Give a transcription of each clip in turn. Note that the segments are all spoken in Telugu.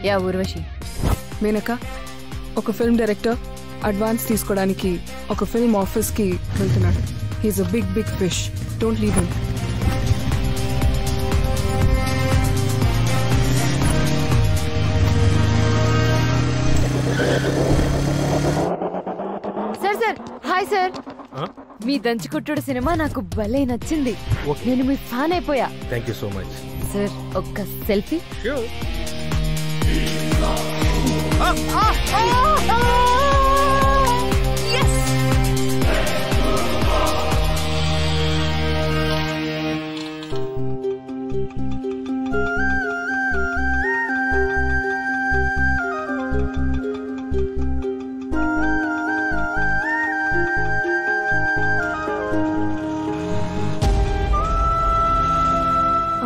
యా ఊర్వశి. మేనక, ఒక ఫిల్మ్ డైరెక్టర్ అడ్వాన్స్ తీసుకోవడానికి ఒక ఫిల్మ్ ఆఫీస్కి వెళ్తున్నాడు. He's a big fish. Don't leave him. Sir hi sir. మీ దంచుకుట్టుడు సినిమా నాకు భలే నచ్చింది. నేను మీ ఫ్యాన్ అయిపోయా. Thank you so much sir. ఒక్క సెల్ఫీ.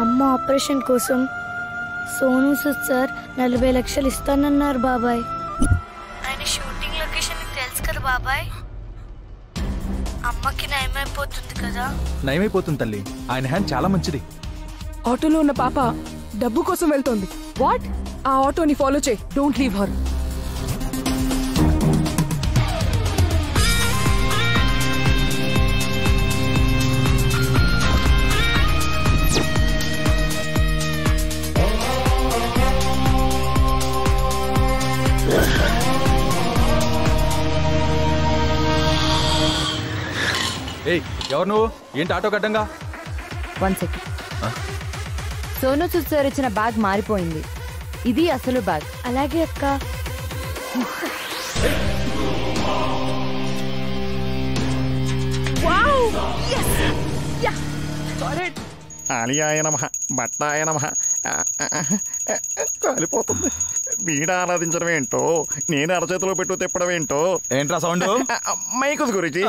అమ్మ ఆపరేషన్ కోసం సోను సూద్ సార్ 40 లక్షలు ఇస్తానన్నారు బాబాయ్. ఆయన షూటింగ్ లొకేషన్ తెలుసు కదా బాబాయ్. అమ్మకి నయమైపోతుంది కదా. నయమైపోతుంది తల్లి. ఆయన హ్యాండ్ చాలా మంచిది. ఆటోలో ఉన్న పాప డబ్బు కోసం వెళ్తోంది. వాట్? ఆ ఆటోని ఫాలో చేయి. Don't leave her. ఎవరు నువ్వు? ఏంటి ఆటో కట్టంగా? 1 సెకండ్. సోను సూద్ సార్ ఇచ్చిన బ్యాగ్ మారిపోయింది. ఇది అసలు బ్యాగ్. అలాగే అక్క. ఆలియాయ నమః, బట్టాయ నమః. కాలిపోతుంది. వీడ ఆరాధించడం ఏంటో, నేను అరచేతిలో పెట్టు తిప్పడం ఏంటో. ఏంట్రా సౌండ్? మైకుస్ గురించి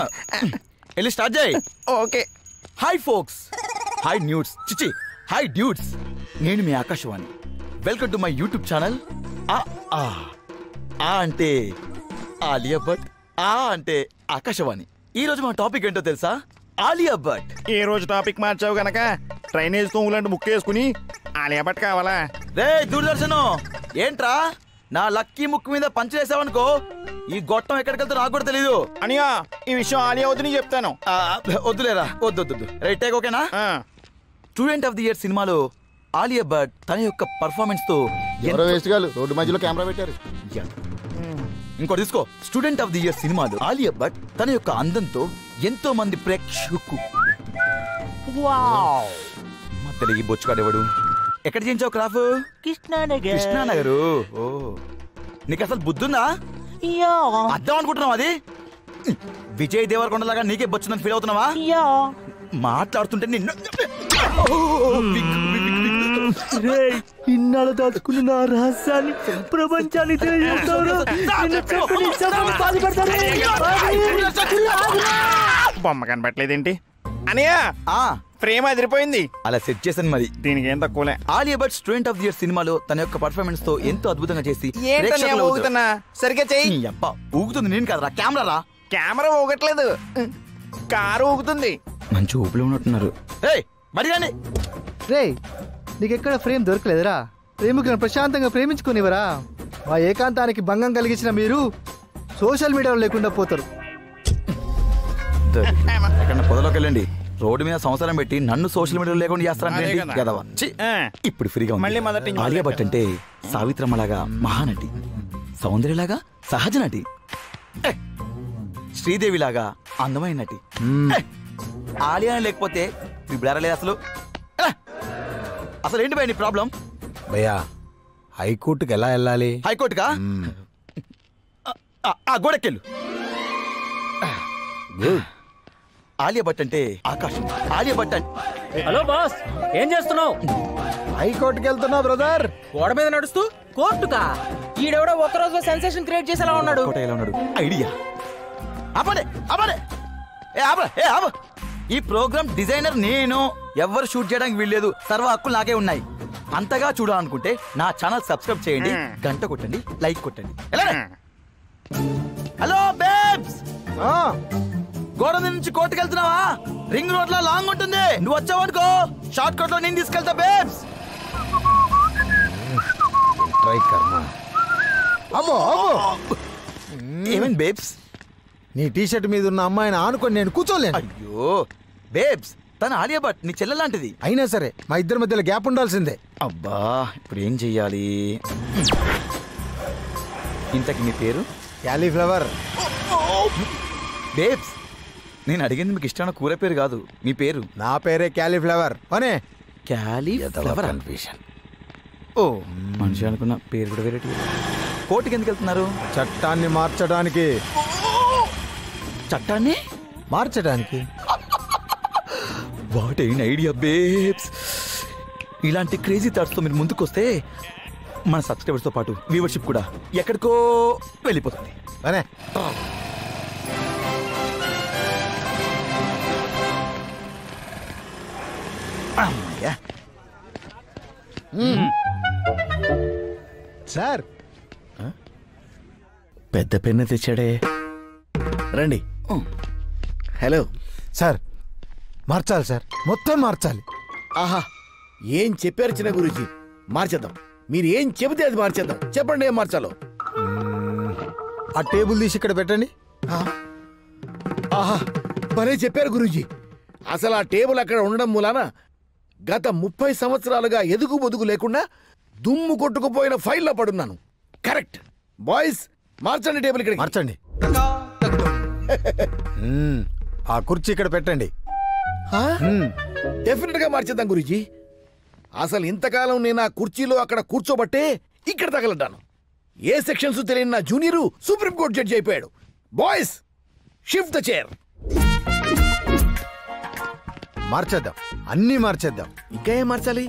వెళ్ళి స్టార్ట్ చేయి. Okay. Hi folks, hi nudes, చిచి హాయ్ డ్యూడ్స్. నేను మీ Akashvani. Welcome to my YouTube channel. ఆ అంటే ఆలియా భట్, ఆ అంటే ఆకాశవాణి. ఈ రోజు మా టాపిక్ ఏంటో తెలుసా? ఆలియా భట్. ఈ రోజు టాపిక్ మార్చావు గనక డ్రైనేజ్ తోములాంటి ముక్కు వేసుకుని ఆలియా భట్ కావాలా? రే దూరదర్శన్, ఏంట్రా నా లక్కీ ముక్కు మీద పంచలేసావనుకో ఈ గొట్టం ఎక్కడికి వెళ్తా నాకు కూడా తెలీదు. అనియా, ఈ విషయం ఆలియా వద్దు చెప్తాను. వద్దులేరా, వద్దు. రైట్ టేక్ ఓకేనా? స్టూడెంట్ ఆఫ్ ది ఇయర్ సినిమాలో ఆలియా భట్ తన యొక్క పర్ఫార్మెన్స్ తో రోడ్డు మధ్యలో కెమెరా పెట్టారు. ఇంకోటి తీసుకో. స్టూడెంట్ ఆఫ్ ది ఇయర్ సినిమాలో ఆలియా భట్ తన యొక్క అందంతో ఎంతో మంది ప్రేక్షకు మధ్యలో ఈ బొచ్చుకాడేవాడు. ఎక్కడ చేయించావు క్రాఫ్? కృష్ణానగరు. ఓ, నీకు అసలు బుద్ధుందా? అర్థం అనుకుంటున్నావు అది? విజయ్ దేవరకొండ లాగా నీకే బొచ్చుందని ఫీల్ అవుతున్నావా? మాట్లాడుతుంటే నిన్ను ఇన్నాళ్ళు దాచుకున్న నా రహస్యాన్ని ప్రపంచానికి బొమ్మ కనబట్టలేదేంటి అనియా? ఫ్రేమ్ అదిరిపోయింది. అలా సెట్ చేశాను మరి. దీనికి ఏం తక్కువలే. Alia Bhatt student of the year సినిమాలో తన యొక్క పర్ఫార్మెన్స్ తో ఎంతో అద్భుతంగా చేసి సరిగ్గా చెయ్యి. ఊగుతుంది నేను కదరా, కెమెరా రా. కెమెరా ఊగట్లేదు, కారు ఊగుతుంది. మంచి ఊపిలో ఉన్నట్టున్నారు. రే, నీకెక్కడ ఫ్రేమ్ దొరకలేదురా? ప్రేమికులను ప్రశాంతంగా ప్రేమించుకునేవరా? మా ఏకాంతానికి భంగం కలిగించిన మీరు సోషల్ మీడియాలో లేకుండా పోతారు. ఎక్కడ పొదలోకి వెళ్ళండి. రోడ్డు మీద సంవత్సరం పెట్టి నన్ను సోషల్ మీడియాలో లేకుండా చేస్తారంటే ఇప్పుడు ఫ్రీగా ఉంది. ఆలియా భట్ అంటే సావిత్రమ్మలాగా మహానటి, సౌందర్యలాగా సహజ నటి, శ్రీదేవిలాగా అందమైన నటి. ఆలియా లేకపోతే బిబ్లారలేదు అసలు. అసలు ఏంటి భయ నీ ప్రాబ్లం? భయ్యా, హైకోర్టుకి ఎలా వెళ్ళాలి? హైకోర్టుకా? గోడకెళ్ళు. ఆలియా భట్ అంటే ఆకాశం. ఆలియా భట్ అంటే హలో బాస్, ఏం చేస్తున్నావు? హైకోర్టుకి వెళ్తున్నా బ్రదర్. గోడ మీద నడుస్తూ కోర్టుకా? ఈడెవడో ఒక్కరోజు సెన్సేషన్ క్రియేట్ చేసేలా ఉన్నాడు. ఐడియా. ఈ ప్రోగ్రామ్ డిజైనర్ నేను. ఎవరు షూట్ చేయడానికి వీల్లేదు, సర్వ హక్కులు నాకే ఉన్నాయి. అంతగా చూడాలనుకుంటే నా ఛానల్ సబ్స్క్రైబ్ చేయండి, గంట కొట్టండి, లైక్ కొట్టండి. హలో బేబ్స్, గోడ నుంచి కోర్టుకు వెళ్తున్నావా? రింగ్ రోడ్ లో లాంగ్ ఉంటుంది, నువ్వు వచ్చావనుకో షార్ట్ కట్ లో నేను తీసుకెళ్తా బేబ్స్. కర్మ. అమ్మో అమ్మో, ఏమేం బేబ్స్? నీ టీషర్ట్ మీద ఉన్న అమ్మాయిని ఆనుకొని నేను కూర్చోలేను. అయ్యో బేబ్స్, తన ఆలియా భట్ నీ చెల్లె లాంటిది. అయినా సరే మా ఇద్దరి మధ్యలో గ్యాప్ ఉండాల్సిందే. అబ్బా ఇప్పుడు ఏం చెయ్యాలి? ఇంతకి మీ పేరు? క్యాలీఫ్లవర్. బేబ్స్, నేను అడిగింది మీకు ఇష్టమైన కూర పేరు కాదు, మీ పేరు. నా పేరే క్యాలీఫ్లవర్. అనే క్యాలీఫ్లవర్ కన్ఫ్యూషన్. ఓ మనిషి అనుకున్న పేరు కూడా వేరే. కోర్టుకి ఎందుకు వెళ్తున్నారు? చట్టాన్ని మార్చడానికి. చట్టాన్ని మార్చడానికి? What an idea babes. ఇలాంటి క్రేజీ థాట్స్తో మీరు ముందుకు వస్తే మన సబ్స్క్రైబర్స్తో పాటు వ్యూవర్షిప్ కూడా ఎక్కడికో వెళ్ళిపోతుంది. అనే సార్, పెద్ద పెన్ను తెచ్చాడే. రండి. హలో సార్ మార్చాలి సార్, మొత్తం మార్చాలి. ఆహా, ఏం చెప్పారు చిన్న గురూజీ? మార్చేద్దాం. మీరు ఏం చెబితే అది మార్చేద్దాం. చెప్పండి ఏం మార్చాలో. ఆ టేబుల్ తీసి ఇక్కడ పెట్టండి. ఆహా, భలే చెప్పారు గురూజీ. అసలు ఆ టేబుల్ అక్కడ ఉండడం మూలాన గత 30 సంవత్సరాలుగా ఎదుగు బొదుగు లేకుండా దుమ్ము కొట్టుకుపోయిన ఫైల్లో పడున్నాను. కరెక్ట్. బాయ్స్, మార్చండి టేబుల్ ఇక్కడ. మార్చండి. ఆ కుర్చీ ఇక్కడ పెట్టండి. డెఫినెట్ గా మార్చేద్దాం గురూజీ. అసలు ఇంతకాలం నేను ఆ కుర్చీలో అక్కడ కూర్చోబట్టే ఇక్కడ తగలడ్డాను. ఏ సెక్షన్స్ తెలియని నా జూనియరు సుప్రీంకోర్టు జడ్జి అయిపోయాడు. Boys, shift the chair. మార్చేద్దాం, అన్నీ మార్చేద్దాం. ఇంకా ఏం మార్చాలి?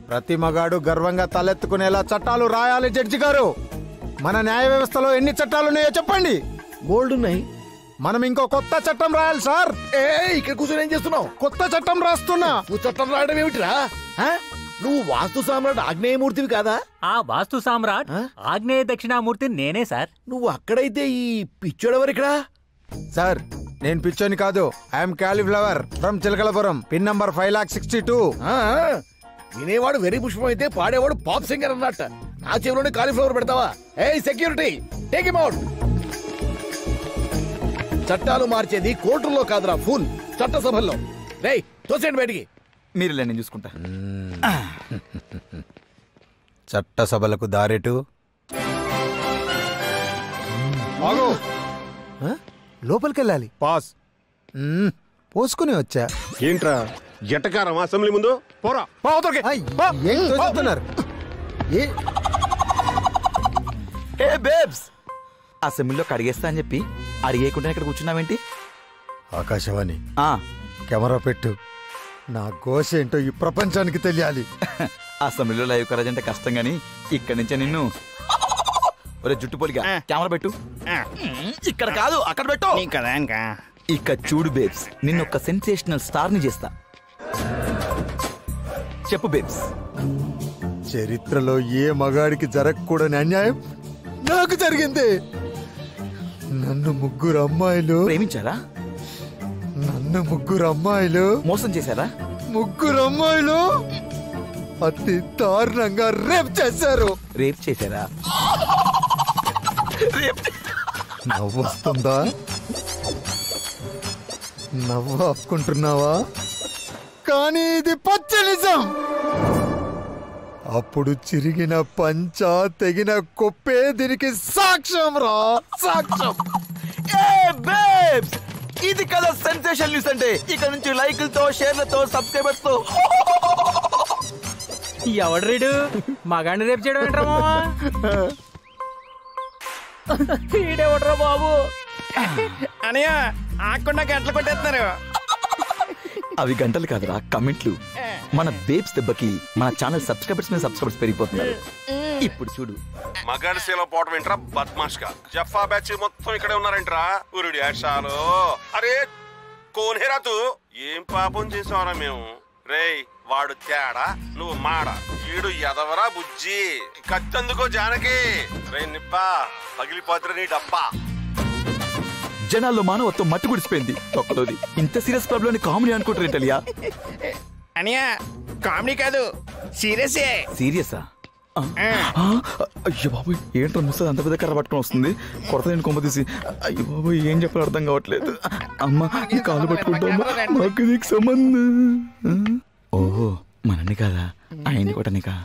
ప్రతి మగాడు గర్వంగా తలెత్తుకునేలా చట్టాలు రాయాలి. జడ్జి గారు, మన న్యాయ వ్యవస్థలో ఎన్ని చట్టాలున్నాయో చెప్పండి. బోల్డ్ ఉన్నాయి. మనం ఇంకో కొత్త చట్టం రాయాలి సార్. ఇక్కడ కూర్చొని ఏం చేస్తున్నావు? కొత్త చట్టం రాస్తున్నా. నువ్వు చట్టం రాయడం ఏమిటిరా? నువ్వు వాస్తు సామ్రాట్ ఆగ్నేయమూర్తివి కాదా? ఆ వాస్తు సామ్రాట్ ఆగ్నేయ దక్షిణామూర్తి నేనే సార్. నువ్వు అక్కడైతే ఈ పిచ్చోడెవరు ఇక్కడ? సార్, నేను పిచ్చోని కాదు. I'm cauliflower from Chilakalapuram. Pin number 5,62,000. వినేవాడు వెరీ పుష్పం అయితే పాడేవాడు పాప్ సింగర్ అన్నట్ట. నా చెవిలోనే కాలీఫ్లవర్ పెడతావా? ఏయ్ సెక్యూరిటీ, టేక్ హిమ్ అవుట్. చట్టాలు మార్చేది కోర్టుల్లో కాదురా, ఫుల్ చట్టసభల్లో. రేయ్ తోసేయండి బయటికి. మీరు నేను చూసుకుంటా. చట్టసభలకు దారెటు. లోపలికి వెళ్ళాలి. పాస్. పోసుకుని వచ్చా. ఏంట్రా జటకారం అసెంబ్లీ ముందు? పోరా. ఏం తోస్తున్నారు? ఏ బేబ్స్, అసెంబ్లీలో కడిగేస్తా అని చెప్పి అడిగేయకుండా ఇక్కడ కూర్చున్నావేంటి? ఆకాశవాణి కెమెరా పెట్టు. నా ఘోష ఏంటో ఈ ప్రపంచానికి తెలియాలి. అసెంబ్లీలో లైవ్ కరాజ్ అంటే కష్టం గానీ ఇక్కడి నుంచే నిన్ను ఒరే జుట్టు పోలిగా కెమెరా పెట్టు. ఇక్కడ కాదు, అక్కడ పెట్టు. ఇక చూడు బేబ్స్, నిన్ను ఒక సెన్సేషనల్ స్టార్ ని చేస్తా. చెప్పు బేబ్స్. చరిత్రలో ఏ మగాడికి జరగకూడని అన్యాయం నాకు జరిగింది. నన్ను ముగ్గురు అమ్మాయిలు ప్రేమించారా? నన్ను ముగ్గురు అమ్మాయిలు మోసం చేశారా? ముగ్గురు అమ్మాయిలు అతి దారుణంగా రేప్ చేశారు. రేప్ చేశారా? నవ్వు వస్తుందా? నవ్వు ఆపుకుంటున్నావా? కానీ ఇది పచ్చ నిజం. అప్పుడు చిరిగిన పంచ, తెగిన కొప్పే దీనికి సాక్ష్యం రా, సాక్ష్యం. ఇది కదా సెన్సేషన్ న్యూస్ అంటే. ఇక్కడ నుంచి లైకులతో, షేర్లతో, సబ్స్క్రైబర్స్ తో. ఎవడు రీడు మగాడిని రేపు చేయడం ఏంట్రా? ఈడేవడ్రా బాబు? అనయ్య ఆకుండా గంటలు కొట్టేస్తున్నారు. అవి గంటలు కాదురా, కమెంట్లు. మన బేబ్స్ దెబ్బకి మన ఛానల్ సబ్స్క్రైబర్స్ మీద సబ్స్క్రైబర్స్ పెరిగిపోతున్నారు. ఇప్పుడు చూడు. మగాడి సేలో పోవటం ఏంట్రా బద్మాష్ గా? జఫా బ్యాచ్ మొత్తం ఇక్కడే ఉన్నారంట్రా. ఉరుడి ఆశాలు. అరే కోనేరా తూ, ఏం పాపం చేసావరా మేము? రేయ్ వాడు తేడా, నువ్వు మాడ. ఈడు ఎదవరా బుజ్జి. కత్తందుకో జానకి. రే నిప్పా పగిలిపోతురా నీ డబ్బా. జనాల్లో మానవత్వం మట్టి గుడిసిపోయింది. ఒక్కలోది ఇంత సీరియస్ క్లబ్ లోని కామెడీ అనుకుంటారేంటలియా? అనియా కామెడీ కాదు, సీరియసే. సీరియసా? అయ్యో బాబు ఏంట్రా మిస్ అంత పెద్ద కర్ర పట్టుకొని వస్తుంది కొరత నేను కొమ్మ తీసి అయ్యో బాబు ఏం చెప్పాలో అర్థం కావట్లేదు అమ్మ నీ కాలు పట్టుకుంటామ్మా మాకు నీకు సంబంధం ఓహో మనని కాదా ఆయన్ని కూడా నీకా